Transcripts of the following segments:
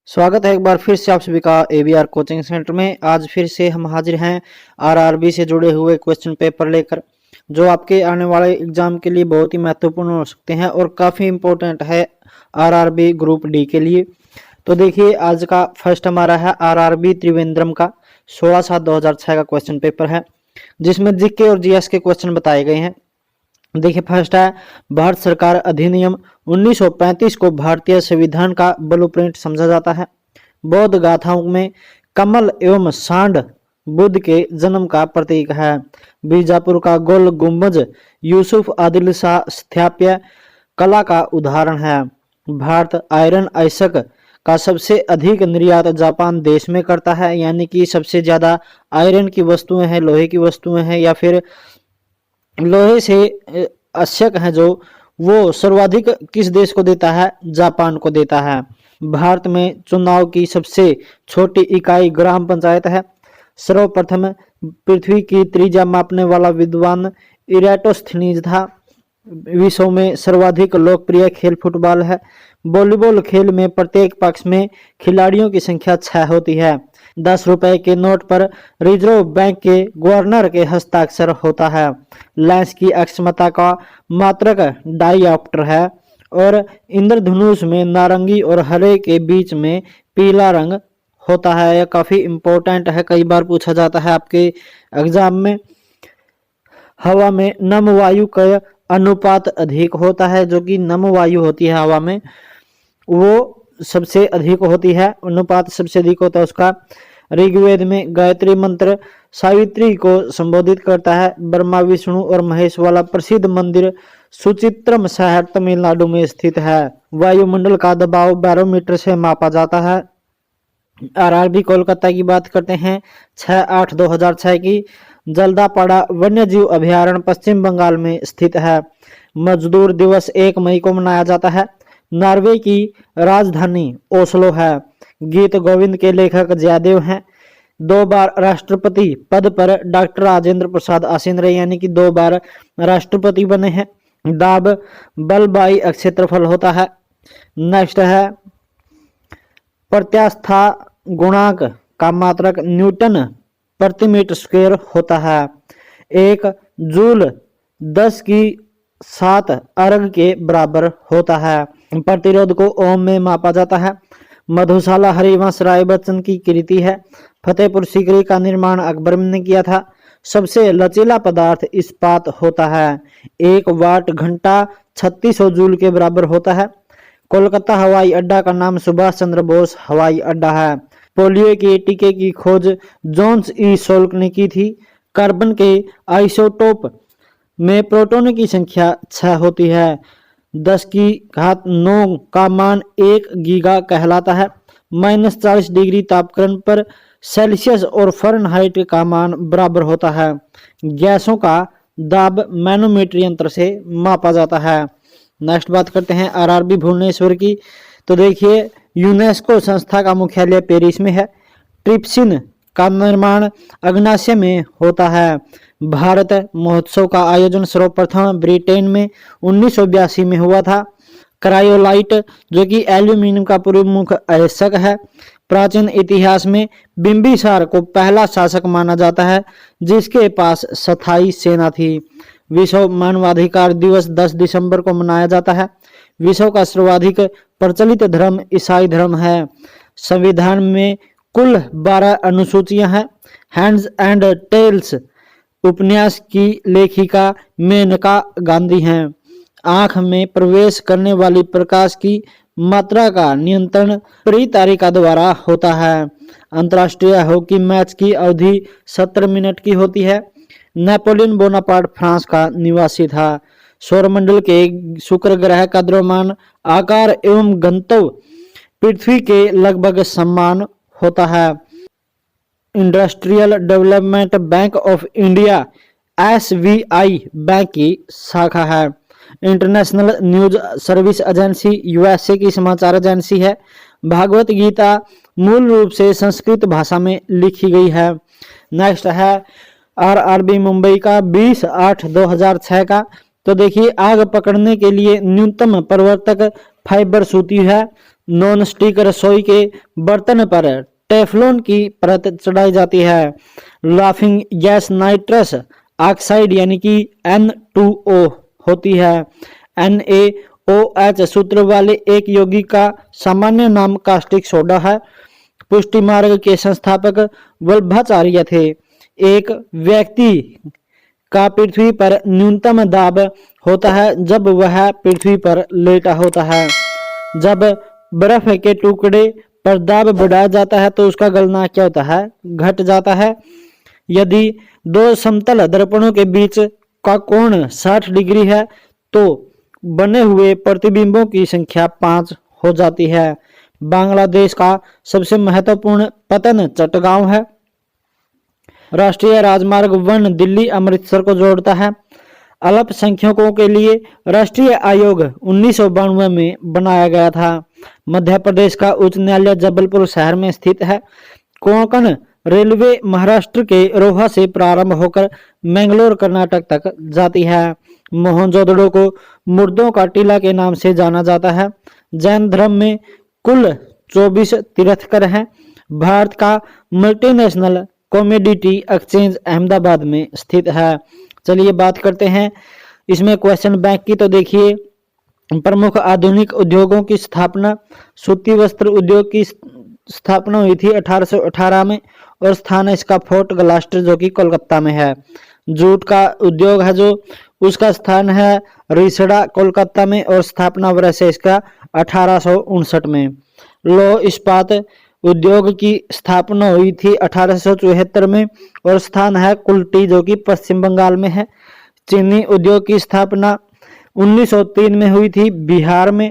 स्वागत है एक बार फिर से आप सभी का एबीआर कोचिंग सेंटर में। आज फिर से हम हाजिर हैं आरआरबी से जुड़े हुए क्वेश्चन पेपर लेकर, जो आपके आने वाले एग्जाम के लिए बहुत ही महत्वपूर्ण हो सकते हैं और काफ़ी इम्पोर्टेंट है आरआरबी ग्रुप डी के लिए। तो देखिए, आज का फर्स्ट हमारा है आरआरबी त्रिवेंद्रम का 16/7/2006 का क्वेश्चन पेपर है, जिसमें जीके और जीएस के क्वेश्चन बताए गए हैं। देखिए, फर्स्ट है, भारत सरकार अधिनियम 1935 को भारतीय संविधान का ब्लूप्रिंट समझा जाता है। बौद्ध गाथाओं में कमल एवं सांड बुद्ध के जन्म का प्रतीक है। बीजापुर का गोल गुंबज यूसुफ आदिल शाह स्थापत्य कला का उदाहरण है। भारत आयरन आइसक का सबसे अधिक निर्यात जापान देश में करता है, यानी कि सबसे ज्यादा आयरन की वस्तुएं हैं, लोहे की वस्तुएं हैं या फिर लोहे से अश्यक है जो वो सर्वाधिक किस देश को देता है? जापान को देता है। भारत में चुनाव की सबसे छोटी इकाई ग्राम पंचायत है। सर्वप्रथम पृथ्वी की त्रिज्या मापने वाला विद्वान इराटोस्थनीज था। विश्व में सर्वाधिक लोकप्रिय खेल फुटबॉल है। वॉलीबॉल खेल में प्रत्येक पक्ष में खिलाड़ियों की संख्या 6 होती है। 10 रुपए के नोट पर रिजर्व बैंक के गवर्नर के हस्ताक्षर होता है। लेंस की अक्षमता का मात्रक डायऑप्टर है और इंद्रधनुष में नारंगी और हरे के बीच में पीला रंग होता है। यह काफी इंपॉर्टेंट है, कई बार पूछा जाता है आपके एग्जाम में। हवा में नम वायु का अनुपात अधिक होता है, जो कि नम वायु होती है हवा में वो सबसे अधिक होती है, अनुपात सबसे अधिक होता है उसका। ऋग्वेद में गायत्री मंत्र सावित्री को संबोधित करता है। ब्रह्मा विष्णु और महेश वाला प्रसिद्ध मंदिर सुचित्रम शहर तमिलनाडु में स्थित है। वायुमंडल का दबाव बैरोमीटर से मापा जाता है। आरआरबी कोलकाता की बात करते हैं 6/8/2006 की। जल्दापाड़ा वन्यजीव अभयारण्य पश्चिम बंगाल में स्थित है। मजदूर दिवस 1 मई को मनाया जाता है। नॉर्वे की राजधानी ओस्लो है। गीत गोविंद के लेखक जयदेव हैं। 2 बार राष्ट्रपति पद पर डॉक्टर राजेंद्र प्रसाद आसीन रहे, यानी कि 2 बार राष्ट्रपति बने हैं। दाब बलबाई क्षेत्रफल होता है। नेक्स्ट है, प्रत्यास्था गुणांक का मात्रक न्यूटन प्रति मीटर स्क्वायर होता है। 1 जूल 10⁷ अर्ग के बराबर होता है। प्रतिरोध को ओम में मापा जाता है। मधुशाला हरिवंश राय बच्चन की कृति है। फतेहपुर सीकरी का निर्माण अकबर ने किया था। सबसे लचीला पदार्थ इस्पात होता है। 1 वाट घंटा 3600 जूल के बराबर होता है। कोलकाता हवाई अड्डा का नाम सुभाष चंद्र बोस हवाई अड्डा है। पोलियो के टीके की खोज जोन्स ई सोल्क ने की थी। कार्बन के आइसोटोप में प्रोटॉन की संख्या 6 होती है। 10⁹ का मान 1 गीगा कहलाता है। -40 डिग्री तापक्रम पर सेल्सियस और फ़ारेनहाइट का मान बराबर होता है। गैसों का दाब मैनोमीटर यंत्र से मापा जाता है। नेक्स्ट बात करते हैं आरआरबी भुवनेश्वर की। तो देखिए, यूनेस्को संस्था का मुख्यालय पेरिस में है। ट्रिप्सिन का निर्माण अग्नाशय में होता है। भारत महोत्सव का आयोजन सर्वप्रथम ब्रिटेन में 1982 में हुआ था। क्रायोलाइट, जो कि एल्यूमिनियम का प्रमुख अयस्क है। प्राचीन इतिहास में बिंबिसार को पहला शासक माना जाता है जिसके पास स्थायी सेना थी। विश्व मानवाधिकार दिवस 10 दिसंबर को मनाया जाता है। विश्व का सर्वाधिक प्रचलित धर्म ईसाई धर्म है। संविधान में कुल 12 अनुसूचियां हैं। हैंड्स एंड टेल्स उपन्यास की लेखिका मेनका गांधी हैं। आंख में प्रवेश करने वाली प्रकाश की मात्रा का नियंत्रण परितारिका द्वारा होता है। अंतर्राष्ट्रीय हॉकी मैच की अवधि 70 मिनट की होती है। नेपोलियन बोनापार्ट फ्रांस का निवासी था। सौरमंडल के शुक्र ग्रह का द्रव्यमान आकार एवं घनत्व पृथ्वी के लगभग समान होता है। Industrial development bank of India SBI bank की शाखा है। International news service agency USA की समाचार एजेंसी है। भागवत गीता मूल रूप से संस्कृत भाषा में लिखी गई है। नेक्स्ट है आरआरबी मुंबई का 20/8/2006 का। तो देखिए, आग पकड़ने के लिए न्यूनतम प्रवर्तक फाइबर सूती है। नॉन स्टिक रसोई के बर्तन पर टेफलॉन की परत चढ़ाई जाती है। लाफिंग गैस नाइट्रस ऑक्साइड यानी कि N2O होती है। NaOH सूत्र वाले एक यौगिक का सामान्य नाम कास्टिक सोडा है। पुष्टि मार्ग के संस्थापक वल्लभाचार्य थे। एक व्यक्ति का पृथ्वी पर न्यूनतम दाब होता है जब वह पृथ्वी पर लेटा होता है। जब बर्फ के टुकड़े पर दाब बढ़ाया जाता है तो उसका गलना क्या होता है, घट जाता है। यदि दो समतल दर्पणों के बीच का कोण 60 डिग्री है तो बने हुए प्रतिबिंबों की संख्या 5 हो जाती है। बांग्लादेश का सबसे महत्वपूर्ण पतन चट्टगांव है। राष्ट्रीय राजमार्ग 1 दिल्ली अमृतसर को जोड़ता है। अल्पसंख्यकों के लिए राष्ट्रीय आयोग 1992 में बनाया गया था। मध्य प्रदेश का उच्च न्यायालय जबलपुर शहर में स्थित है। कोंकण रेलवे महाराष्ट्र के रोहा से प्रारंभ होकर मैंगलोर कर्नाटक तक जाती है। मोहनजोदड़ो को मुर्दों का टीला के नाम से जाना जाता है। जैन धर्म में कुल 24 तीर्थंकर हैं। भारत का मल्टीनेशनल कमोडिटी एक्सचेंज अहमदाबाद में स्थित है। चलिए बात करते हैं इसमें क्वेश्चन बैंक की। तो देखिए, प्रमुख आधुनिक उद्योगों की स्थापना, सूती वस्त्र उद्योग की स्थापना हुई थी 1818 में और स्थान है इसका फोर्ट ग्लास्टर जो कि कोलकाता में है। जूट का उद्योग है जो उसका स्थान है रिसड़ा कोलकाता में और स्थापना वर्ष है इसका 1859 में। लौह इस्पात उद्योग की स्थापना हुई थी 1874 में और स्थान है कुल्टी जो कि पश्चिम बंगाल में है। चीनी उद्योग की स्थापना 1903 में हुई थी बिहार में।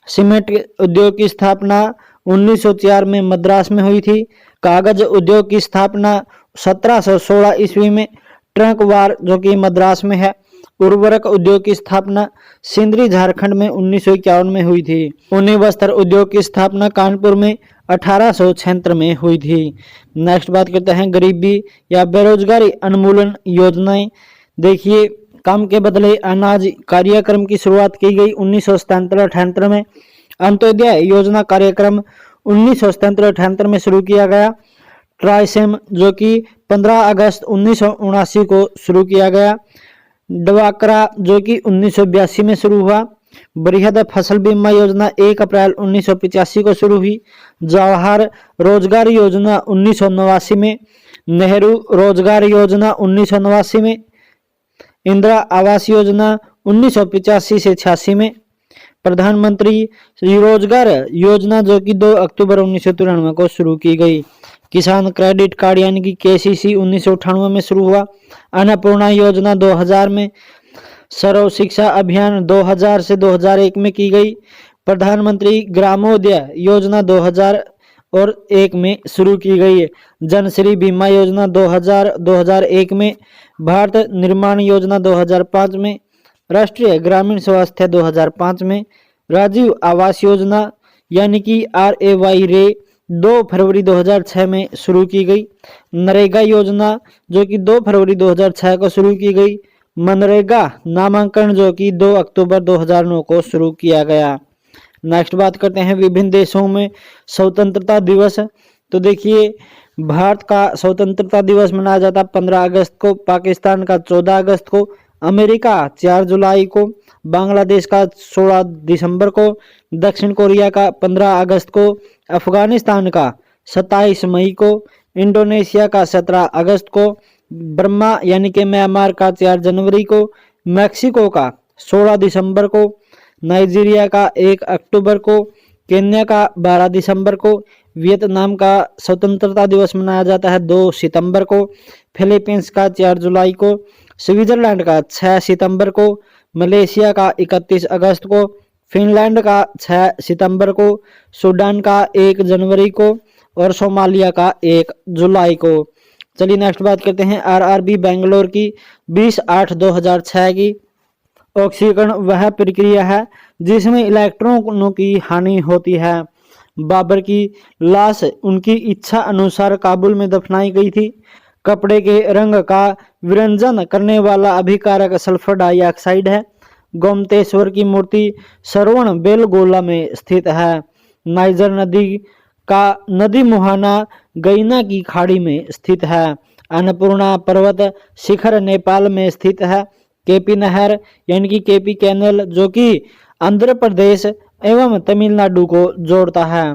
सीमेंट उद्योग की स्थापना 1904 में मद्रास में हुई थी। कागज उद्योग की स्थापना 1716 ईस्वी में ट्रंकवार जो कि मद्रास में है। उर्वरक उद्योग की स्थापना सिंदरी झारखंड में 1951 में हुई थी। ऊनी वस्त्र उद्योग की स्थापना कानपुर में 1876 में हुई थी। नेक्स्ट बात करते हैं गरीबी या बेरोजगारी उन्मूलन योजनाएं। देखिए, काम के बदले अनाज कार्यक्रम की शुरुआत की गई 1977-78 में। अंत्योदय योजना कार्यक्रम 1977-78 में शुरू किया गया। ट्राइसेम जो कि 15 अगस्त 1979 को शुरू किया गया। डवाकरा जो कि 1982 में शुरू हुआ। बृहद फसल बीमा योजना 1 अप्रैल 1985 को शुरू हुई। जवाहर रोजगार योजना 1989 में। नेहरू रोजगार योजना 1989 में। इंदिरा आवास योजना 1985 से 86 में। प्रधानमंत्री रोजगार योजना जो कि 2 अक्टूबर 1993 को शुरू की गई। किसान क्रेडिट कार्ड यानी कि KCC 1998 में शुरू हुआ। अन्नपूर्णा योजना 2000 में। सर्व शिक्षा अभियान 2000 से 2001 में की गई। प्रधानमंत्री ग्रामोदय योजना 2001 में शुरू की गई। जनश्री बीमा योजना 2001 में। भारत निर्माण योजना 2005 में। राष्ट्रीय ग्रामीण स्वास्थ्य 2005 में। राजीव आवास योजना यानी कि RAY रे 2 फरवरी 2006 में शुरू की गई। नरेगा योजना जो कि 2 फरवरी 2006 को शुरू की गई। मनरेगा नामांकन जो कि 2 अक्टूबर 2009 को शुरू किया गया। नेक्स्ट बात करते हैं विभिन्न देशों में स्वतंत्रता दिवस। तो देखिए, भारत का स्वतंत्रता दिवस मनाया जाता 15 अगस्त को, पाकिस्तान का 14 अगस्त को, अमेरिका 4 जुलाई को, बांग्लादेश का 16 दिसंबर को, दक्षिण कोरिया का 15 अगस्त को, अफगानिस्तान का 27 मई को, इंडोनेशिया का 17 अगस्त को, बर्मा यानी कि म्यांमार का 4 जनवरी को, मैक्सिको का 16 दिसंबर को, नाइजीरिया का 1 अक्टूबर को, केन्या का 12 दिसंबर को, वियतनाम का स्वतंत्रता दिवस मनाया जाता है 2 सितंबर को, फिलीपींस का 4 जुलाई को, स्विट्जरलैंड का 6 सितंबर को, मलेशिया का 31 अगस्त को, फिनलैंड का 6 सितंबर को, सूडान का 1 जनवरी को और सोमालिया का 1 जुलाई को। चलिए नेक्स्ट बात करते हैं RRB बेंगलोर की 20/8/2006 की। ऑक्सीकरण वह प्रक्रिया है जिसमें इलेक्ट्रॉनों की हानि होती है। बाबर की लाश उनकी इच्छा अनुसार काबुल में दफनाई गई थी। कपड़े के रंग का विरंजन करने वाला अभिकारक सल्फर डाइऑक्साइड है। गोमतेश्वर की मूर्ति सरवण बेलगोला में स्थित है। नाइजर नदी का नदी मुहाना गैना की खाड़ी में स्थित है। अन्नपूर्णा पर्वत शिखर नेपाल में स्थित है। केपी नहर यानी कि केपी कैनल जो कि आंध्र प्रदेश एवं तमिलनाडु को जोड़ता है।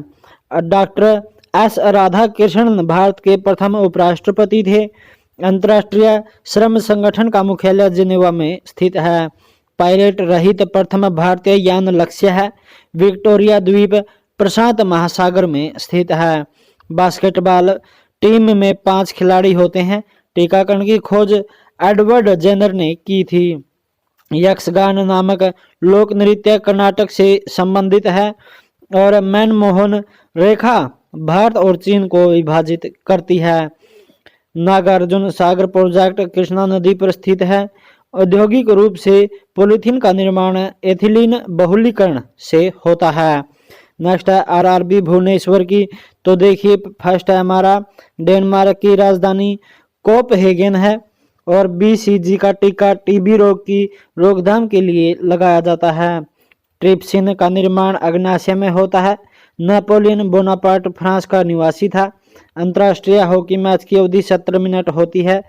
डॉक्टर एस राधा कृष्णन भारत के प्रथम उपराष्ट्रपति थे। अंतर्राष्ट्रीय श्रम संगठन का मुख्यालय जिनेवा में स्थित है। पायलट रहित प्रथम भारतीय यान लक्ष्य है। विक्टोरिया द्वीप प्रशांत महासागर में स्थित है। बास्केटबॉल टीम में 5 खिलाड़ी होते हैं। टीकाकरण की खोज एडवर्ड जेनर ने की थी। यक्षगान नामक लोक नृत्य कर्नाटक से संबंधित है और मनमोहन रेखा भारत और चीन को विभाजित करती है। नागार्जुन सागर प्रोजेक्ट कृष्णा नदी पर स्थित है। औद्योगिक रूप से पॉलीथीन का निर्माण एथिलीन बहुलीकरण से होता है। नेक्स्ट है आरआरबी भुवनेश्वर की। तो देखिए फर्स्ट है हमारा डेनमार्क की राजधानी कोपहेगन है और बीसीजी का टीका टीबी रोग की रोकथाम के लिए लगाया जाता है। ट्रिप्सिन का निर्माण अग्नाशय में होता है। नेपोलियन बोनापार्ट फ्रांस का निवासी था। अंतर्राष्ट्रीय हॉकी मैच की अवधि 17 मिनट होती है।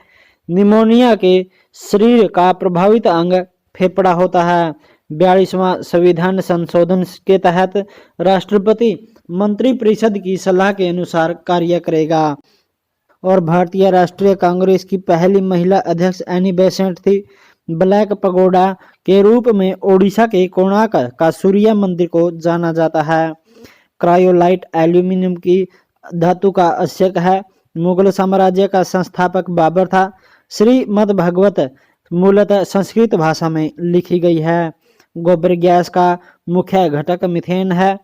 निमोनिया के शरीर का प्रभावित अंग फेफड़ा होता है। 42वां संविधान संशोधन के तहत राष्ट्रपति मंत्रिपरिषद की सलाह के अनुसार कार्य करेगा। और भारतीय राष्ट्रीय कांग्रेस की पहली महिला अध्यक्ष एनी बेसेंट थी। ब्लैक पगोडा के रूप में ओडिशा के कोणार्क का सूर्य मंदिर को जाना जाता है। क्रायोलाइट एल्यूमिनियम की धातु का अश्यक है। मुगल साम्राज्य का संस्थापक बाबर था। श्रीमद् भागवत मूलतः संस्कृत भाषा में लिखी गई है। गोबर गैस का मुख्य घटक मीथेन है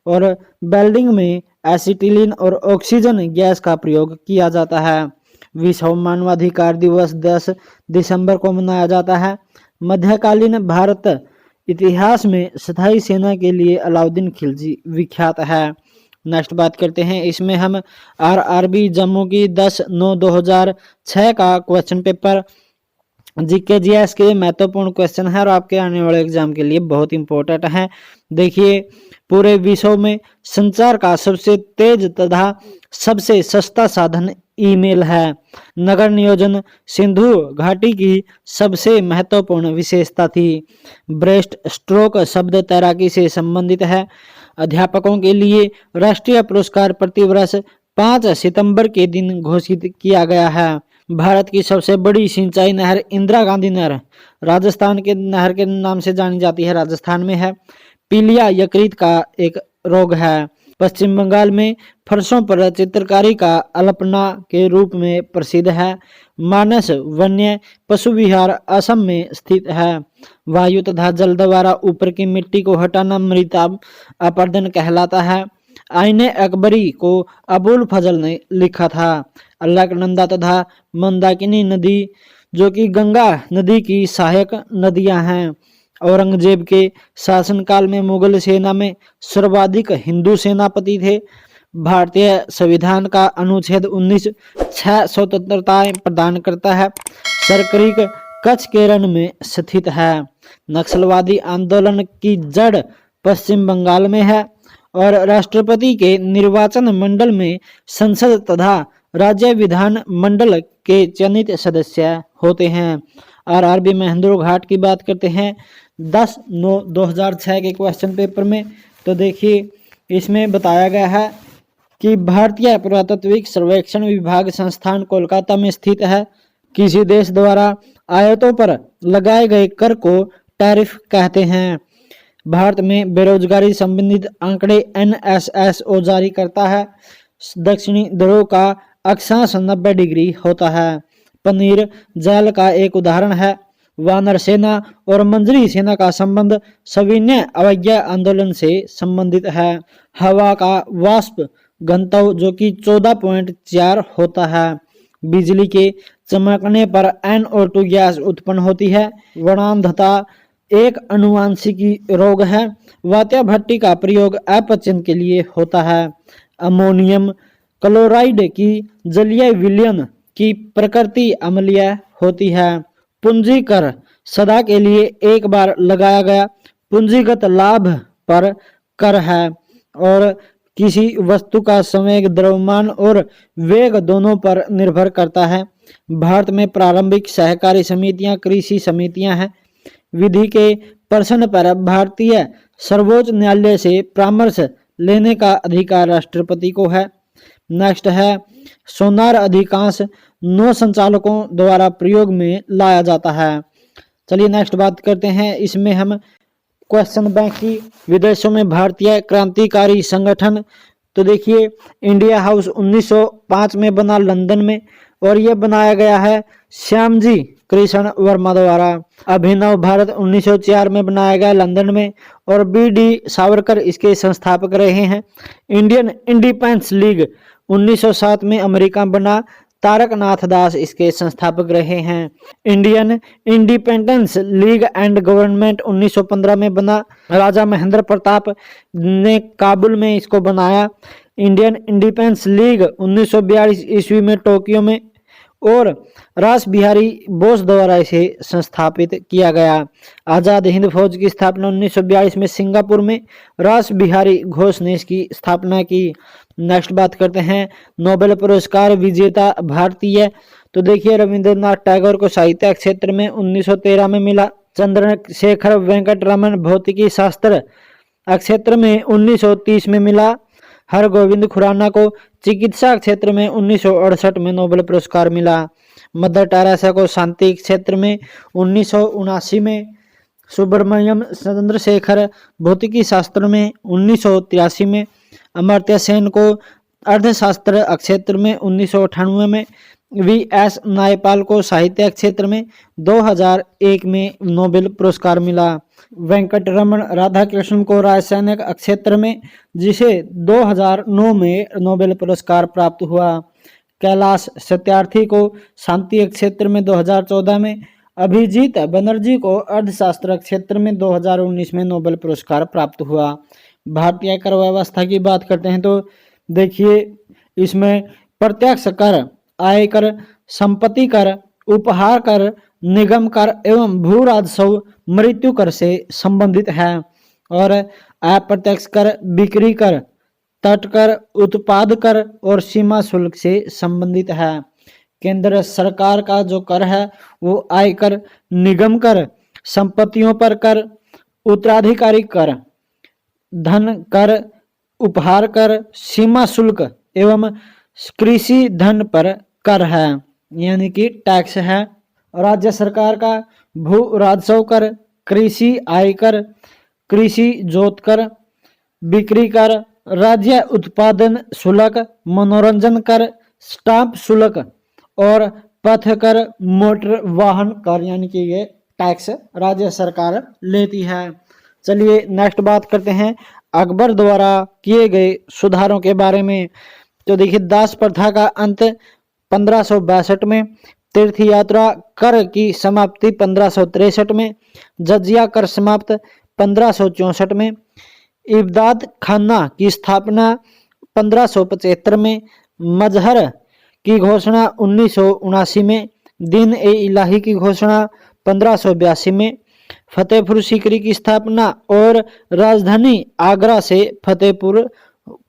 और वेल्डिंग में एसिटिलीन और ऑक्सीजन गैस का प्रयोग किया जाता है। विश्व मानवाधिकार दिवस 10 दिसंबर को मनाया जाता है। मध्यकालीन भारत इतिहास में स्थायी सेना के लिए अलाउद्दीन खिलजी विख्यात है। नेक्स्ट बात करते हैं, इसमें हम आरआरबी जम्मू की 10/9/2006 का क्वेश्चन पेपर जीके जीएस के महत्वपूर्ण क्वेश्चन है और आपके आने वाले एग्जाम के लिए बहुत इंपॉर्टेंट है। देखिए पूरे विश्व में संचार का सबसे तेज तथा सबसे सस्ता साधन ईमेल है। नगर नियोजन सिंधु घाटी की सबसे महत्वपूर्ण विशेषता थी। ब्रेस्ट स्ट्रोक शब्द तैराकी से संबंधित है। अध्यापकों के लिए राष्ट्रीय पुरस्कार प्रतिवर्ष 5 सितंबर के दिन घोषित किया गया है। भारत की सबसे बड़ी सिंचाई नहर इंदिरा गांधी नहर राजस्थान के नहर के नाम से जानी जाती है, राजस्थान में है। पीलिया यकृत का एक रोग है। पश्चिम बंगाल में फर्शों पर चित्रकारी का अल्पना के रूप में प्रसिद्ध है। मानस वन्य पशु विहार असम में स्थित है। वायु तथा जल द्वारा ऊपर की मिट्टी को हटाना मृदा अपरदन कहलाता है। आईने अकबरी को अबुल फजल ने लिखा था। अलकनंदा तथा मंदाकिनी नदी जो कि गंगा नदी की सहायक नदियां हैं। औरंगजेब के शासनकाल में मुगल सेना में सर्वाधिक हिंदू सेनापति थे। भारतीय संविधान का अनुच्छेद 19 6 स्वतंत्रताएं प्रदान करता है। सरक्रीक कच्छ के रण में स्थित है। नक्सलवादी आंदोलन की जड़ पश्चिम बंगाल में है और राष्ट्रपति के निर्वाचन मंडल में संसद तथा राज्य विधान मंडल के चयनित सदस्य होते हैं। आरआरबी महेंद्र घाट की बात करते हैं 10/9/2006 के क्वेश्चन पेपर में। तो देखिए इसमें बताया गया है कि भारतीय पुरातत्विक सर्वेक्षण विभाग संस्थान कोलकाता में स्थित है। किसी देश द्वारा आयातों पर लगाए गए कर को टैरिफ कहते हैं। भारत में बेरोजगारी संबंधित आंकड़े NSSO जारी करता है। दक्षिणी ध्रुव का अक्षांश 90 डिग्री होता है। पनीर जल का एक उदाहरण है। वानर सेना और मंजरी सेना का संबंध सविनय अवज्ञा आंदोलन से संबंधित है। हवा का वाष्प घनत्व जो कि 14.4 होता है। बिजली के चमकने पर NO2 गैस उत्पन्न होती है। वर्णांधता एक अनुवांशिकी रोग है। वात्या भट्टी का प्रयोग अपचन के लिए होता है। अमोनियम क्लोराइड की जलीय विलयन की प्रकृति अम्लीय होती है। पूंजी कर सदा के लिए एक बार लगाया गया पूंजीगत लाभ पर कर है। और किसी वस्तु का संवेग द्रव्यमान और वेग दोनों पर निर्भर करता है। भारत में प्रारंभिक सहकारी समितियां कृषि समितियां हैं। विधि के प्रश्न पर भारतीय सर्वोच्च न्यायालय से परामर्श लेने का अधिकार राष्ट्रपति को है। नेक्स्ट है सोनार अधिकांश नौ संचालकों द्वारा प्रयोग में लाया जाता है। चलिए नेक्स्ट बात करते हैं, इसमें हम क्वेश्चन बैंक की विदेशों में भारतीय क्रांतिकारी संगठन। तो देखिए इंडिया हाउस 1905 में बना लंदन में, और यह बनाया गया है श्यामजी कृष्ण वर्मा द्वारा। अभिनव भारत 1904 में बनाया गया लंदन में, और बी.डी. सावरकर इसके संस्थापक रहे हैं। इंडियन इंडिपेंडेंस लीग 1907 में अमेरिका बना, तारक नाथ दास इसके संस्थापक रहे हैं। Indian independence league and government 1915 में बना, राजा महेंद्र प्रताप ने काबुल में इसको बनाया। इंडियन इंडिपेंडेंस लीग 1942 ईस्वी में टोक्यो में, और रास बिहारी बोस द्वारा इसे संस्थापित किया गया। आजाद हिंद फौज की स्थापना 1942 में सिंगापुर में रास बिहारी घोष ने इसकी स्थापना की। नेक्स्ट बात करते हैं नोबेल पुरस्कार विजेता भारतीय। तो देखिए रविंद्रनाथ टैगोर को साहित्य क्षेत्र में 1913 में मिला। चंद्रशेखर वेंकट रमन भौतिकी शास्त्र क्षेत्र में 1930 में मिला। हरगोविंद खुराना को चिकित्सा क्षेत्र में 1968 में नोबेल पुरस्कार मिला। मदर टेरेसा को शांति क्षेत्र में 1979 में, सुब्रमण्यम चंद्रशेखर भौतिकी शास्त्र में 1983 में, अमर्त्य सेन को अर्थशास्त्र क्षेत्र में 1998 में, वी.एस. नायपाल को साहित्य क्षेत्र में 2001 में नोबेल पुरस्कार मिला। वेंकट रमन राधाकृष्णन को रासायनिक क्षेत्र में, जिसे 2009 में नोबेल पुरस्कार प्राप्त हुआ। कैलाश सत्यार्थी को शांति क्षेत्र में 2014 में, अभिजीत बनर्जी को अर्थशास्त्र क्षेत्र में 2019 में नोबेल पुरस्कार प्राप्त हुआ। भारतीय कर व्यवस्था की बात करते हैं तो देखिए इसमें प्रत्यक्ष कर, आयकर, संपत्ति कर, उपहार कर, निगम कर एवं भू राजस्व मृत्यु कर से संबंधित है। और अप्रत्यक्ष कर बिक्री कर, तट कर, उत्पाद कर और सीमा शुल्क से संबंधित है। केंद्र सरकार का जो कर है वो आयकर, निगम कर, संपत्तियों पर कर, उत्तराधिकारी कर, धन कर, उपहार कर, सीमा शुल्क एवं कृषि धन पर कर है, यानी कि टैक्स है। राज्य सरकार का भू राजस्व कर, कृषि आयकर, कृषि जोत कर, बिक्री कर, राज्य उत्पादन शुल्क, मनोरंजन कर, स्टाम्प शुल्क और पथ कर, मोटर वाहन कर, यानी कि ये टैक्स राज्य सरकार लेती है। चलिए नेक्स्ट बात करते हैं अकबर द्वारा किए गए सुधारों के बारे में। तो देखिए दास प्रथा का अंत 1562 में, तीर्थ यात्रा कर की समाप्ति 1563 में, जजिया कर समाप्त 1564 में, इब्दाद खाना की स्थापना 1575 में, मजहर की घोषणा 1979 में, दिन ए इलाही की घोषणा 1582 में, फतेहपुर सीकरी की स्थापना और राजधानी आगरा से फतेहपुर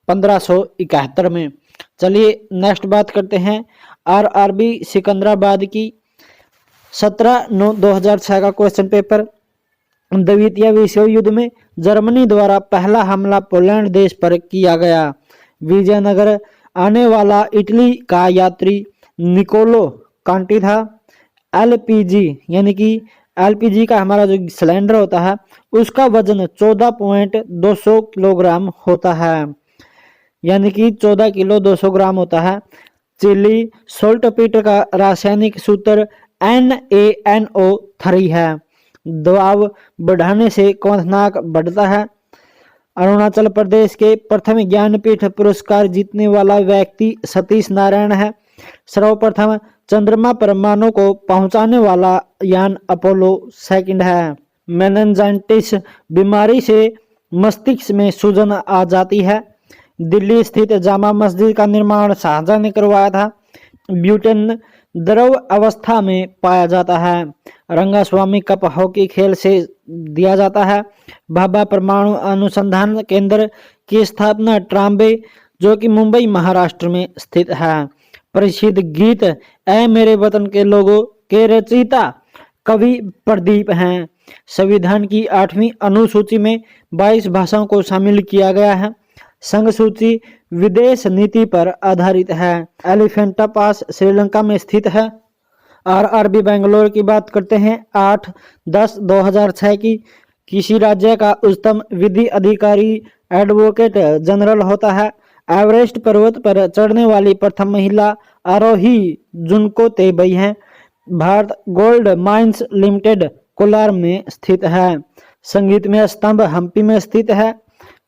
1571 में। चलिए नेक्स्ट बात करते हैं आरआरबी सिकंदराबाद की 17/9/2006 का क्वेश्चन पेपर। द्वितीय विश्व युद्ध में जर्मनी द्वारा पहला हमला पोलैंड देश पर किया गया। विजयनगर आने वाला इटली का यात्री निकोलो कांटी था। एलपीजी यानी कि एलपीजी का हमारा जो सिलेंडर होता है उसका वजन 14.200 किलोग्राम होता है, यानी कि 14 किलो 200 ग्राम होता है। चिली सोल्टपीट का रासायनिक सूत्र NaNO3 है। दबाव बढ़ाने से क्वथनांक बढ़ता है। अरुणाचल प्रदेश के प्रथम ज्ञानपीठ पुरस्कार जीतने वाला व्यक्ति सतीश नारायण है। सर्वप्रथम चंद्रमा पर मानव को पहुंचाने वाला यान अपोलो 2 है। मेनिंजाइटिस बीमारी से मस्तिष्क में सूजन आ जाती है। दिल्ली स्थित जामा मस्जिद का निर्माण शाहजहां ने करवाया था। ब्यूटेन द्रव अवस्था में पाया जाता है। रंगास्वामी कप हॉकी खेल से दिया जाता है। भाभा परमाणु अनुसंधान केंद्र की स्थापना ट्राम्बे जो कि मुंबई महाराष्ट्र में स्थित है। प्रसिद्ध गीत ऐ मेरे वतन के लोगों के रचयिता कवि प्रदीप हैं। संविधान की 8वीं अनुसूची में 22 भाषाओं को शामिल किया गया है। संघ सूची विदेश नीति पर आधारित है। एलिफेंटा पास श्रीलंका में स्थित है। आरआरबी बेंगलोर की बात करते हैं 8/10/2006 की। किसी राज्य का उच्चतम विधि अधिकारी एडवोकेट जनरल होता है। एवरेस्ट पर्वत पर चढ़ने वाली प्रथम महिला आरोही जुनको तेबई हैं। Bharat gold mines limited Kolar में स्थित है। संगीत में स्तंभ हम्पी में स्थित है।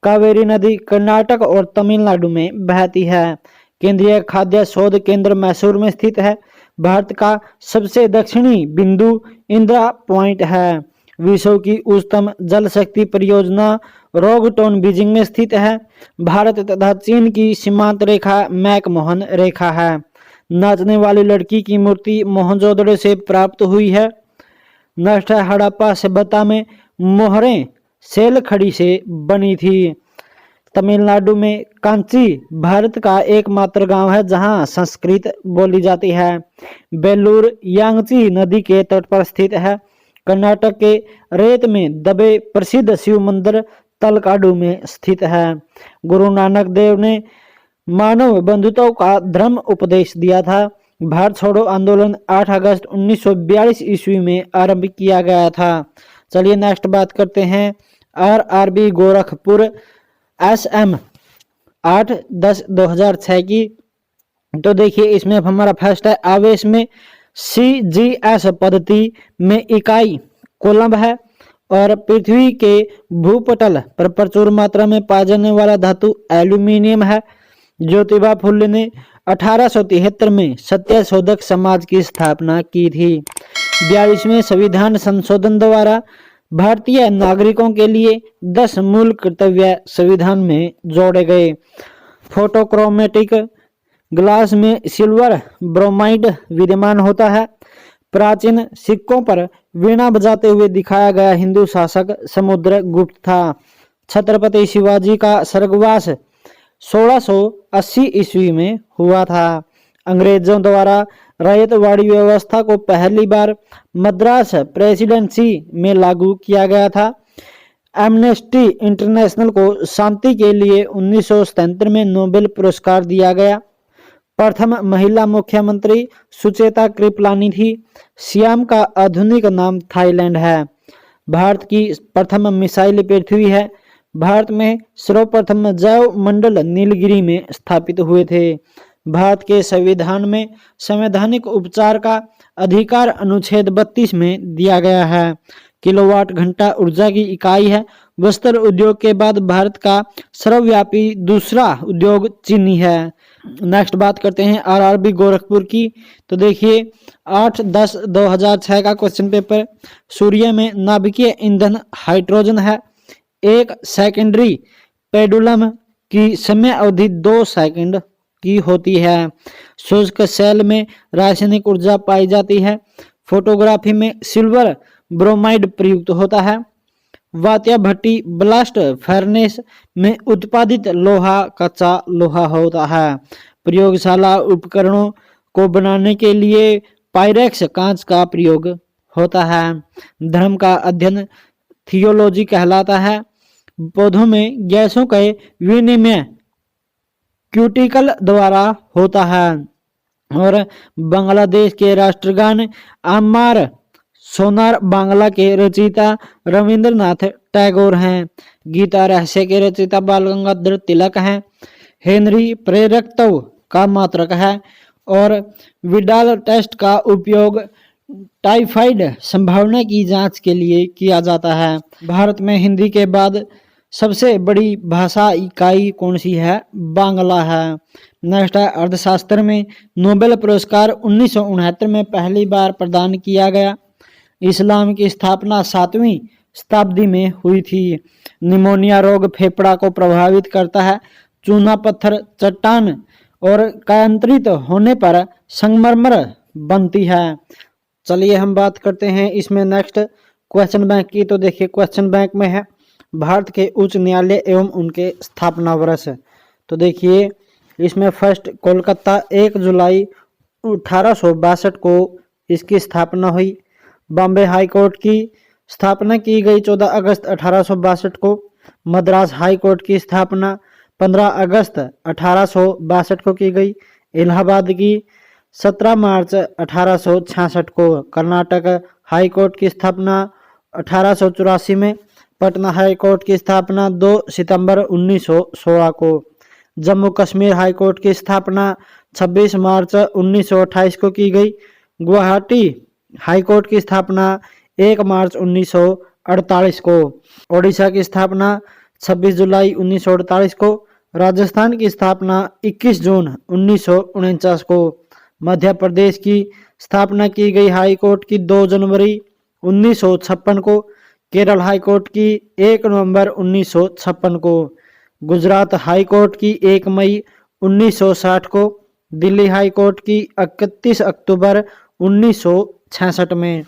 कावेरी नदी कर्नाटक और तमिलनाडु में बहती है। केंद्रीय खाद्य शोध केंद्र मैसूर में स्थित है। भारत का सबसे दक्षिणी बिंदु इंदिरा पॉइंट है। विश्व की उच्चतम जल शक्ति परियोजना रोगटोन बीजिंग में स्थित है। भारत तथा चीन की सीमांत रेखा मैकमोहन रेखा है। नाचने वाली लड़की की मूर्ति मोहनजोदड़ो से प्राप्त हुई है। नष्ट हड़प्पा सभ्यता में मोहरें सेल खड़ी से बनी थी। तमिलनाडु में कांची भारत का एकमात्र गांव है जहां संस्कृत बोली जाती है। बेलूर यांगची नदी के तट पर स्थित है। कर्नाटक के रेत में दबे प्रसिद्ध शिव मंदिर तलकाडू में स्थित है। गुरु नानक देव ने मानव बंधुत्व का धर्म उपदेश दिया था। भारत छोड़ो आंदोलन 8 अगस्त 1942 ईस्वी में आरंभ किया गया था। चलिए नेक्स्ट बात करते हैं आरआरबी गोरखपुर SM 8/10/2006 की। तो देखिए इसमें हमारा फर्स्ट है आवेश में CGS पद्धति में इकाई कोलंब है और पृथ्वी के भूपटल पर प्रचुर मात्रा में पाए जाने वाला धातु एल्यूमिनियम है। ज्योतिबा फुले ने 1873 में सत्यशोधक समाज की स्थापना की थी। 42वें संविधान संशोधन द्वारा भारतीय नागरिकों के लिए 10 मूल कर्तव्य संविधान में जोड़े गए। फोटोक्रोमेटिक ग्लास में सिल्वर ब्रोमाइड विद्यमान होता है। प्राचीन सिक्कों पर वीणा बजाते हुए दिखाया गया हिंदू शासक समुद्रगुप्त था। छत्रपति शिवाजी का स्वर्गवास 1680 ईस्वी में हुआ था। अंग्रेजों द्वारा रैयतवाड़ी व्यवस्था को पहली बार मद्रास प्रेसिडेंसी में लागू किया गया था। एमनेस्टी इंटरनेशनल को शांति के लिए 1977 में नोबेल पुरस्कार दिया गया। प्रथम महिला मुख्यमंत्री सुचेता कृपलानी थी। सियाम का आधुनिक नाम थाईलैंड है। भारत की प्रथम मिसाइल पृथ्वी है। भारत में सर्वप्रथम जैव मंडल नीलगिरी में स्थापित हुए थे। भारत के संविधान में संवैधानिक उपचार का अधिकार अनुच्छेद 32 में दिया गया है। किलोवाट घंटा ऊर्जा की इकाई है। वस्त्र उद्योग के बाद भारत का सर्वव्यापी दूसरा उद्योग चीनी है। नेक्स्ट बात करते हैं आरआरबी गोरखपुर की। तो देखिए 8/10/2006 का क्वेश्चन पेपर। सूर्य में नाभिकीय ईंधन हाइड्रोजन है। एक सेकेंडरी पेंडुलम की समय अवधि 2 सेकंड की होती है। शुष्क सेल में रासायनिक ऊर्जा पाई जाती है। फोटोग्राफी में सिल्वर ब्रोमाइड प्रयुक्त होता है। वात्या भट्टी ब्लास्ट फर्नेस में उत्पादित लोहा कच्चा लोहा होता है। प्रयोगशाला उपकरणों को बनाने के लिए पायरेक्स कांच का प्रयोग होता है। धर्म का अध्ययन थियोलॉजी कहलाता है। पौधों में गैसों का विनिमय क्यूटिकल द्वारा होता है। और बांग्लादेश के राष्ट्रगान आमार सोनार बांग्ला के रचयिता रविंद्रनाथ टैगोर हैं। गीता रहस्य के रचयिता बाल गंगाधर तिलक हैं। हेनरी प्रेरकत्व का मात्रक है। और विडाल टेस्ट का उपयोग टाइफाइड संभावना की जांच के लिए किया जाता है। भारत में हिंदी के बाद सबसे बड़ी भाषा इकाई कौन सी है? बांग्ला है। नेक्स्ट है अर्थशास्त्र में नोबेल पुरस्कार 1969 में पहली बार प्रदान किया गया। इस्लाम की स्थापना 7वीं शताब्दी में हुई थी। निमोनिया रोग फेफड़ा को प्रभावित करता है। चूना पत्थर चट्टान और कायांतरित होने पर संगमरमर बनती है। चलिए हम बात करते हैं इसमें नेक्स्ट क्वेश्चन बैंक की। तो देखिए क्वेश्चन बैंक में है भारत के उच्च न्यायालय एवं उनके स्थापना वर्ष। तो देखिए इसमें फर्स्ट कोलकाता 1 जुलाई 1862 को इसकी स्थापना हुई। बॉम्बे हाई कोर्ट की स्थापना की गई 14 अगस्त 1862 को। मद्रास हाई कोर्ट की स्थापना 15 अगस्त 1862 को की गई। इलाहाबाद की 17 मार्च 1866 को। कर्नाटक हाई कोर्ट की स्थापना 1884 में। पटना हाई कोर्ट की स्थापना 2 सितंबर 1916 को। जम्मू कश्मीर हाई कोर्ट की स्थापना 26 मार्च 1928 को की गई। गुवाहाटी हाई कोर्ट की स्थापना 1 मार्च 1948 को। ओडिशा की स्थापना 26 जुलाई 1948 को। राजस्थान की स्थापना 21 जून 1949 को। मध्य प्रदेश की स्थापना की गई हाई कोर्ट की 2 जनवरी 1956 को। केरल हाई कोर्ट की 1 नवंबर 1956 को। गुजरात हाई कोर्ट की 1 मई 1960 को। दिल्ली हाई कोर्ट की 31 अक्टूबर 1966 में।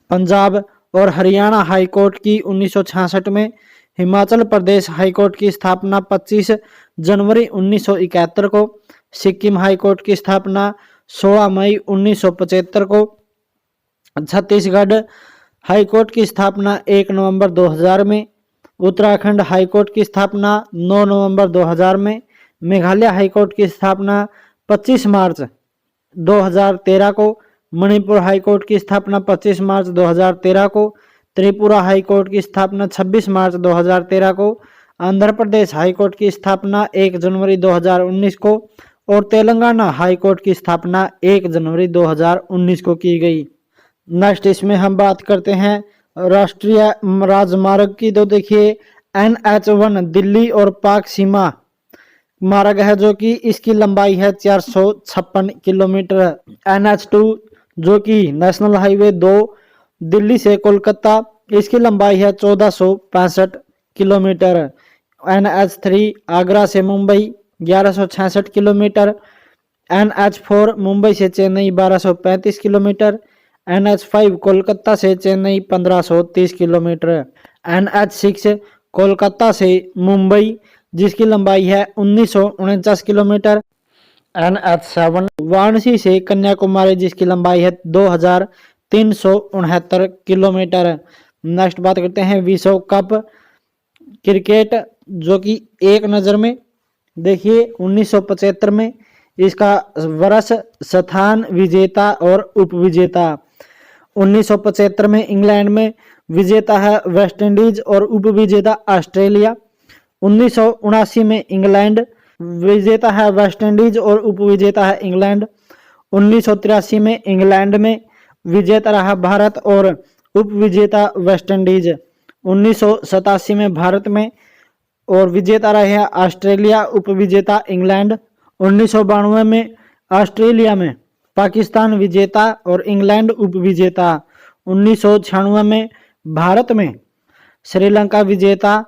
पंजाब और हरियाणा हाई कोर्ट की 1966 में। हिमाचल प्रदेश हाई कोर्ट की स्थापना 25 जनवरी 1971 को। सिक्किम हाई कोर्ट की स्थापना 16 मई 1975 को। छत्तीसगढ़ हाई कोर्ट की स्थापना 1 नवंबर 2000 में। उत्तराखंड हाई कोर्ट की स्थापना 9 नवंबर 2000 में। मेघालय हाई कोर्ट की स्थापना 25 मार्च 2013 को। मणिपुर हाई कोर्ट की स्थापना 25 मार्च 2013 को। त्रिपुरा हाई कोर्ट की स्थापना 26 मार्च 2013 को। आंध्र प्रदेश हाई कोर्ट की स्थापना 1 जनवरी 2019 को। और तेलंगाना हाई कोर्ट की स्थापना 1 जनवरी 2019 को की गई। नेक्स्ट इसमें हम बात करते हैं राष्ट्रीय राजमार्ग की। तो देखिए NH1 दिल्ली और पाक सीमा मार्ग है जो कि इसकी लंबाई है 456 किलोमीटर। NH2 जो कि नेशनल हाईवे 2 दिल्ली से कोलकाता, इसकी लंबाई है 1465 किलोमीटर। NH3 आगरा से मुंबई 1166 किलोमीटर। NH4 मुंबई से चेन्नई 1235 किलोमीटर। NH5 कोलकाता से चेन्नई 1530 किलोमीटर। NH6 कोलकाता से मुंबई जिसकी लंबाई है 1949 किलोमीटर। NH7 वाराणसी से कन्याकुमारी जिसकी लंबाई है 2369 किलोमीटर। नेक्स्ट बात करते हैं विश्व कप क्रिकेट जो कि एक नज़र में देखिए 1975 में इसका वर्ष, स्थान, विजेता और उपविजेता। 1975 में इंग्लैंड में विजेता है वेस्ट इंडीज और उपविजेता ऑस्ट्रेलिया। 1979 में इंग्लैंड विजेता है वेस्ट इंडीज और उपविजेता है इंग्लैंड। 1983 में इंग्लैंड में विजेता रहा भारत और उपविजेता वेस्ट इंडीज। 1987 में भारत में और विजेता रहे हैं ऑस्ट्रेलिया, उपविजेता इंग्लैंड। 1992 में ऑस्ट्रेलिया में पाकिस्तान विजेता और इंग्लैंड उपविजेता। 1996 में भारत में श्रीलंका विजेता,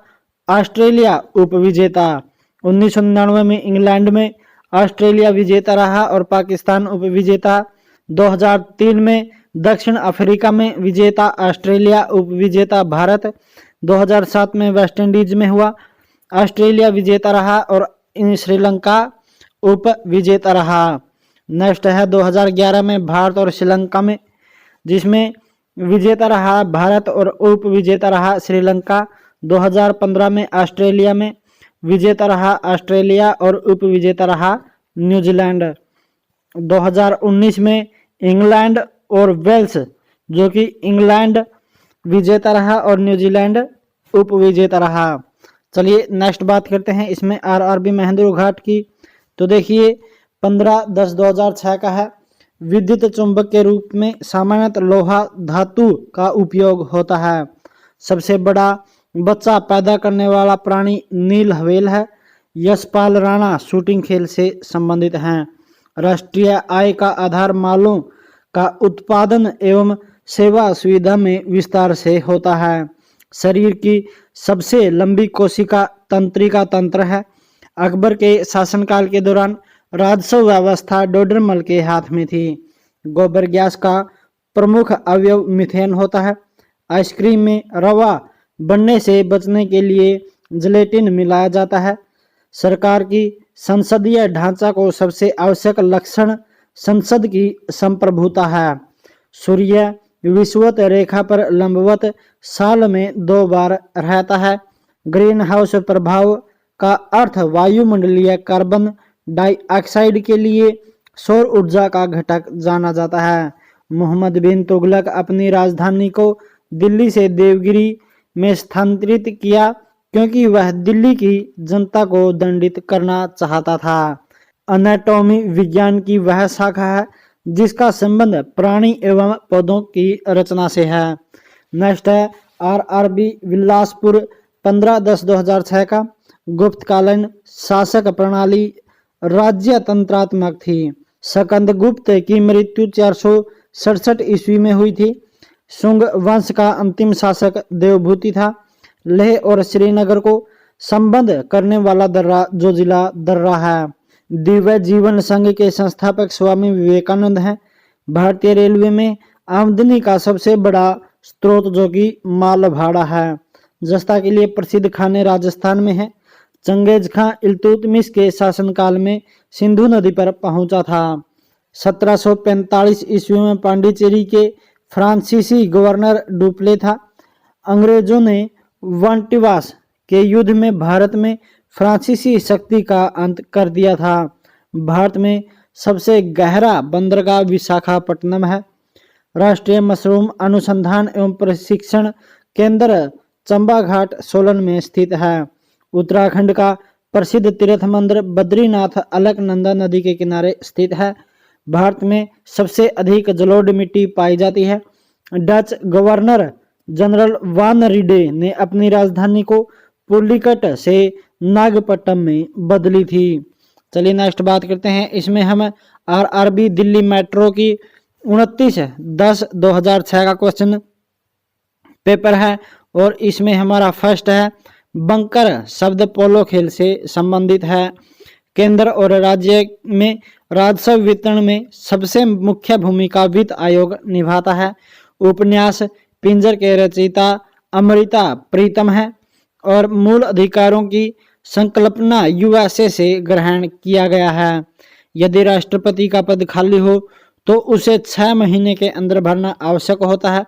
ऑस्ट्रेलिया उपविजेता। 1999 में इंग्लैंड में ऑस्ट्रेलिया विजेता रहा और पाकिस्तान उपविजेता। 2003 में दक्षिण अफ्रीका में विजेता ऑस्ट्रेलिया, उपविजेता भारत। 2007 में वेस्ट इंडीज में हुआ, ऑस्ट्रेलिया विजेता रहा और श्रीलंका उप विजेता रहा। नेक्स्ट है 2011 में भारत और श्रीलंका में, जिसमें विजेता रहा भारत और उप विजेता रहा श्रीलंका। 2015 में ऑस्ट्रेलिया में विजेता रहा ऑस्ट्रेलिया और उप विजेता रहा न्यूजीलैंड। 2019 में इंग्लैंड और वेल्स जो कि इंग्लैंड विजेता रहा और न्यूजीलैंड उप विजेता रहा। चलिए नेक्स्ट बात करते हैं इसमें आरआरबी महेंद्र घाट की। तो देखिए 15/10/2006 का है। विद्युत चुंबक के रूप में सामान्यतः लोहा धातु का उपयोग होता है। सबसे बड़ा बच्चा पैदा करने वाला प्राणी नील हवेल है। यशपाल राणा शूटिंग खेल से संबंधित हैं। राष्ट्रीय आय का आधार मालों का उत्पादन एवं सेवा सुविधा में विस्तार से होता है। शरीर की सबसे लंबी कोशिका तंत्रिका तंत्र है। अकबर के शासनकाल के दौरान राजस्व व्यवस्था डोडरमल के हाथ में थी। गोबर गैस का प्रमुख अवयव मीथेन होता है। आइसक्रीम में रवा बनने से बचने के लिए जिलेटिन मिलाया जाता है। सरकार की संसदीय ढांचा को सबसे आवश्यक लक्षण संसद की संप्रभुता है। सूर्य विषुवत रेखा पर लंबवत साल में 2 बार रहता है। ग्रीन हाउस प्रभाव का अर्थ वायुमंडलीय कार्बन डाइऑक्साइड के लिए सौर ऊर्जा का घटक जाना जाता है। मोहम्मद बिन तुगलक अपनी राजधानी को दिल्ली से देवगिरी में स्थानांतरित किया क्योंकि वह दिल्ली की जनता को दंडित करना चाहता था। एनाटॉमी विज्ञान की वह शाखा है जिसका संबंध प्राणी एवं पौधों की रचना से है। नेक्स्ट है आरआरबी बिलासपुर 15/10/2006 का। गुप्तकालीन शासक प्रणाली राज्यतंत्रात्मक थी। स्कंदगुप्त की मृत्यु 467 ईस्वी में हुई थी। शुंग वंश का अंतिम शासक देवभूति था। लेह और श्रीनगर को संबद्ध करने वाला दर्रा जोजिला दर्रा है। दिव्य जीवन संघ के संस्थापक स्वामी विवेकानंद हैं। भारतीय रेलवे में आमदनी का सबसे बड़ा स्रोत जो कि माल भाड़ा है। जस्ता के लिए प्रसिद्ध खाने राजस्थान में है। चंगेज खां इल्तुतमिश के शासनकाल में सिंधु नदी पर पहुंचा था। 1745 ईस्वी में पांडिचेरी के फ्रांसीसी गवर्नर डुप्ले था। अंग्रेजों ने वांटिवास के युद्ध में भारत में फ्रांसीसी शक्ति का अंत कर दिया था। भारत में सबसे गहरा बंदरगाह विशाखापट्टनम है। राष्ट्रीय मशरूम अनुसंधान एवं प्रशिक्षण केंद्र चंबा घाट सोलन में स्थित है। उत्तराखंड का प्रसिद्ध तीर्थ मंदिर बद्रीनाथ अलकनंदा नदी के किनारे स्थित है। भारत में सबसे अधिक जलोढ़ मिट्टी पाई जाती है। डच गवर्नर जनरल वान रीडे ने अपनी राजधानी को पुलिकट से नागपट्टनम में बदली थी। चलिए नेक्स्ट बात करते हैं। इसमें हम आरआरबी दिल्ली मेट्रो की 29/10/2006 का क्वेश्चन पेपर है और इसमें हमारा फर्स्ट है बंकर शब्द पोलो खेल से संबंधित है। केंद्र और राज्य में राजस्व वितरण में सबसे मुख्य भूमिका वित्त आयोग निभाता है। उपन्यास पिंजर के रचयिता अमृता प्रीतम है और मूल अधिकारों की संकल्पना यूएसए से ग्रहण किया गया है। यदि राष्ट्रपति का पद खाली हो तो उसे 6 महीने के अंदर भरना आवश्यक होता है।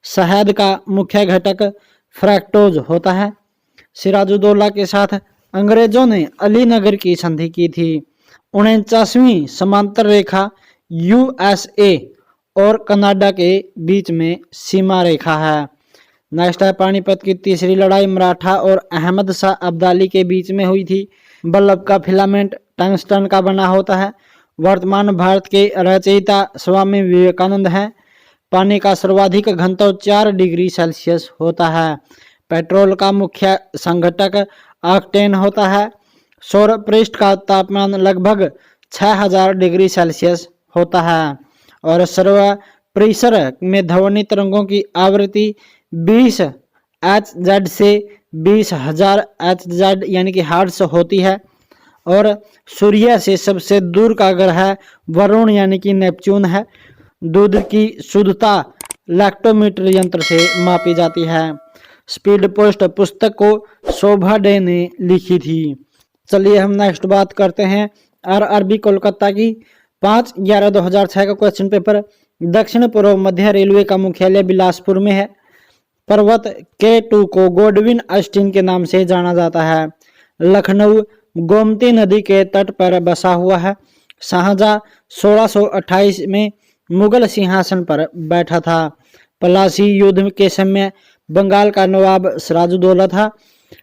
शहद का मुख्य घटक फ्रैक्टोज होता है। सिराजुद्दौला के साथ अंग्रेजों ने अलीनगर की संधि की थी। 49वीं समांतर रेखा यूएसए और कनाडा के बीच में सीमा रेखा है। नेक्स्ट है पानीपत की तीसरी लड़ाई मराठा और अहमद शाह अब्दाली के बीच में हुई थी। बल्ब का फिलामेंट टंगस्टन का बना होता है। वर्तमान भारत के रचयिता स्वामी विवेकानंद हैं। पानी का सर्वाधिक घनत्व 4 डिग्री सेल्सियस होता है। पेट्रोल का मुख्य संघटक ऑक्टेन होता है। सौर पृष्ठ का तापमान लगभग 6000 डिग्री सेल्सियस होता है और सर्व परिसर में ध्वनि तरंगों की आवृत्ति 20 Hz से 20,000 Hz यानी कि हर्ट्ज होती है। और सूर्य से सबसे दूर का ग्रह वरुण यानी कि नेपच्यून है। दूध की शुद्धता लैक्टोमीटर यंत्र से मापी जाती है। स्पीड पोस्ट पुस्तक को शोभा डे ने लिखी थी। चलिए हम नेक्स्ट बात करते हैं आरआरबी कोलकाता की 5/11/2006 का क्वेश्चन पेपर। दक्षिण पूर्व मध्य रेलवे का मुख्यालय बिलासपुर में है। पर्वत K2 को गोडविन अस्टीन के नाम से जाना जाता है। लखनऊ गोमती नदी के तट पर बसा हुआ है। शाहजहां 1628 में मुगल सिंहासन पर बैठा था। पलासी युद्ध के समय बंगाल का नवाब सिराजुद्दौला था।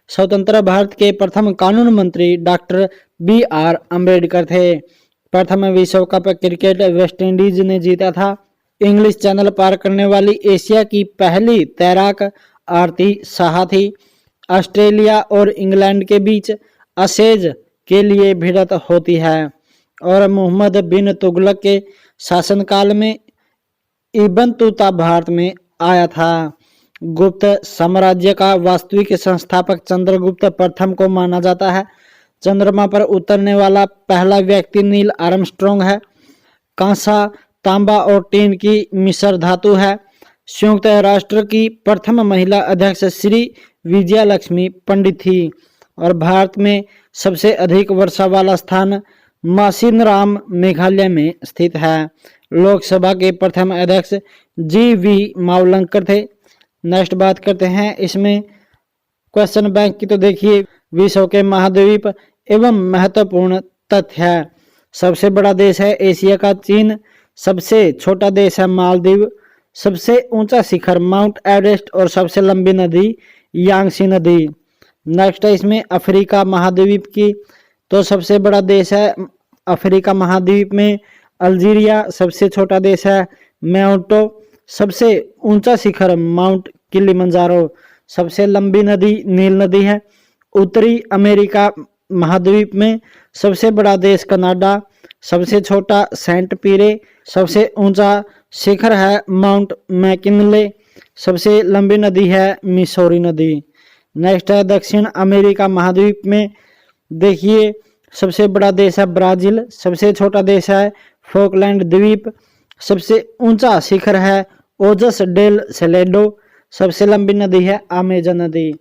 स्वतंत्र भारत के प्रथम कानून मंत्री डॉक्टर BR अम्बेडकर थे। प्रथम विश्व कप क्रिकेट वेस्टइंडीज ने जीता था। इंग्लिश चैनल पार करने वाली एशिया की पहली तैराक आरती शाह थी। ऑस्ट्रेलिया और इंग्लैंड के बीच अशेज के लिए भिड़ंत होती है और मोहम्मद बिन तुगलक के शासनकाल में इब्न तूता भारत में आया था। गुप्त साम्राज्य का वास्तविक संस्थापक चंद्रगुप्त प्रथम को माना जाता है। चंद्रमा पर उतरने वाला पहला व्यक्ति नील आर्मस्ट्रॉन्ग है। कांसा तांबा और टीन की मिश्र धातु है। संयुक्त राष्ट्र की प्रथम महिला अध्यक्ष श्री विजया लक्ष्मी पंडित थी। और भारत में सबसे अधिक वर्षा वाला स्थान मासिनराम मेघालय में स्थित है। लोकसभा के प्रथम अध्यक्ष जी.वी. मावलंकर थे। नेक्स्ट बात करते हैं इसमें क्वेश्चन बैंक की। तो देखिए, विश्व के महाद्वीप एवं महत्वपूर्ण तथ्य है। सबसे बड़ा देश है एशिया का चीन, सबसे छोटा देश है मालदीव, सबसे ऊंचा शिखर माउंट एवरेस्ट और सबसे लंबी नदी यांगसी नदी। नेक्स्ट है इसमें अफ्रीका महाद्वीप की। तो सबसे बड़ा देश है अफ्रीका महाद्वीप में अल्जीरिया, सबसे छोटा देश है मेओटो, सबसे ऊंचा शिखर माउंट किलिमंजारो, सबसे लंबी नदी नील नदी है। उत्तरी अमेरिका महाद्वीप में सबसे बड़ा देश कनाडा, सबसे छोटा सेंट पीरे, सबसे ऊंचा शिखर है माउंट मैकिनले, सबसे लंबी नदी है मिसौरी नदी। नेक्स्ट है दक्षिण अमेरिका महाद्वीप में। देखिए, सबसे बड़ा देश है ब्राजील, सबसे छोटा देश है फोकलैंड द्वीप, सबसे ऊंचा शिखर है ओजस डेल सेलेडो, सबसे लंबी नदी है अमेजन नदी।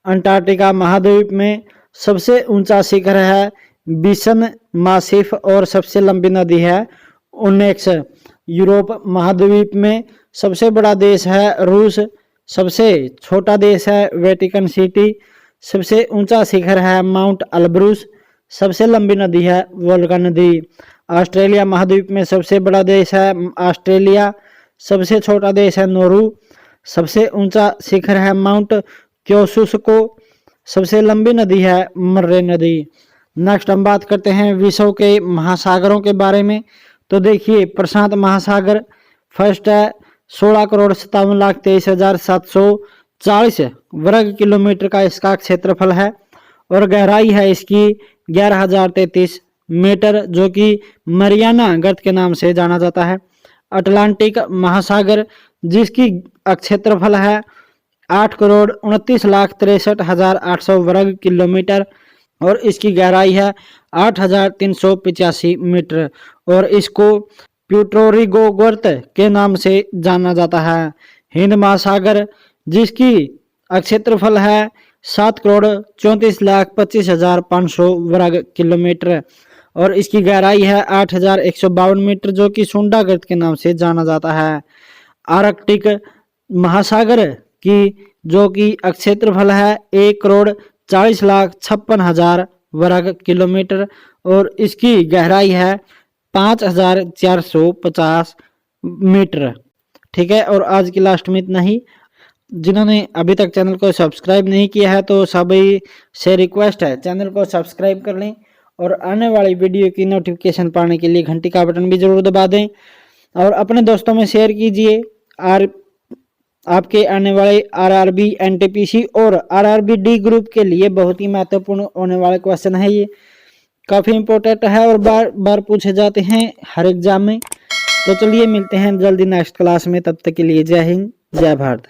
अंटार्कटिका महाद्वीप में सबसे ऊंचा शिखर है बिसन मासिफ और सबसे लंबी नदी है ओनेक्स। यूरोप महाद्वीप में सबसे बड़ा देश है रूस, सबसे छोटा देश है वेटिकन सिटी, सबसे ऊंचा शिखर है माउंट अल्ब्रूस, सबसे लंबी नदी है वोल्गा नदी। ऑस्ट्रेलिया महाद्वीप में सबसे बड़ा देश है ऑस्ट्रेलिया, सबसे छोटा देश है नोरू, सबसे ऊंचा शिखर है माउंट क्योसुस्को, सबसे लंबी नदी है मर्रे नदी। नेक्स्ट हम बात करते हैं विश्व के महासागरों के बारे में। तो देखिए, प्रशांत महासागर फर्स्ट है, 16,57,23,740 वर्ग किलोमीटर का इसका क्षेत्रफल है और गहराई है इसकी 11,033 मीटर, जो कि मरियाना गर्त के नाम से जाना जाता है। अटलांटिक महासागर जिसकी क्षेत्रफल है 8,29,63,800 वर्ग किलोमीटर और इसकी गहराई है 8,385 मीटर और इसको प्यूटोरिगो गर्त के नाम से जाना जाता है। हिंद महासागर जिसकी क्षेत्रफल है 7,34,25,500 वर्ग किलोमीटर और इसकी गहराई है 8,152 मीटर, जो कि सुंडा गर्त के नाम से जाना जाता है। आर्कटिक महासागर की जो कि क्षेत्रफल है 1,40,56,000 वर्ग किलोमीटर और इसकी गहराई है 5,450 मीटर। ठीक है, और आज की लास्ट में इतना ही। जिन्होंने अभी तक चैनल को सब्सक्राइब नहीं किया है तो सभी से रिक्वेस्ट है चैनल को सब्सक्राइब कर लें और आने वाली वीडियो की नोटिफिकेशन पाने के लिए घंटी का बटन भी जरूर दबा दें और अपने दोस्तों में शेयर कीजिए। और आपके आने वाले आरआरबी, एनटीपीसी और आरआरबी डी ग्रुप के लिए बहुत ही महत्वपूर्ण होने वाले क्वेश्चन है। ये काफ़ी इंपॉर्टेंट है और बार बार पूछे जाते हैं हर एग्जाम में। तो चलिए मिलते हैं जल्दी नेक्स्ट क्लास में, तब तक के लिए जय हिंद जय भारत।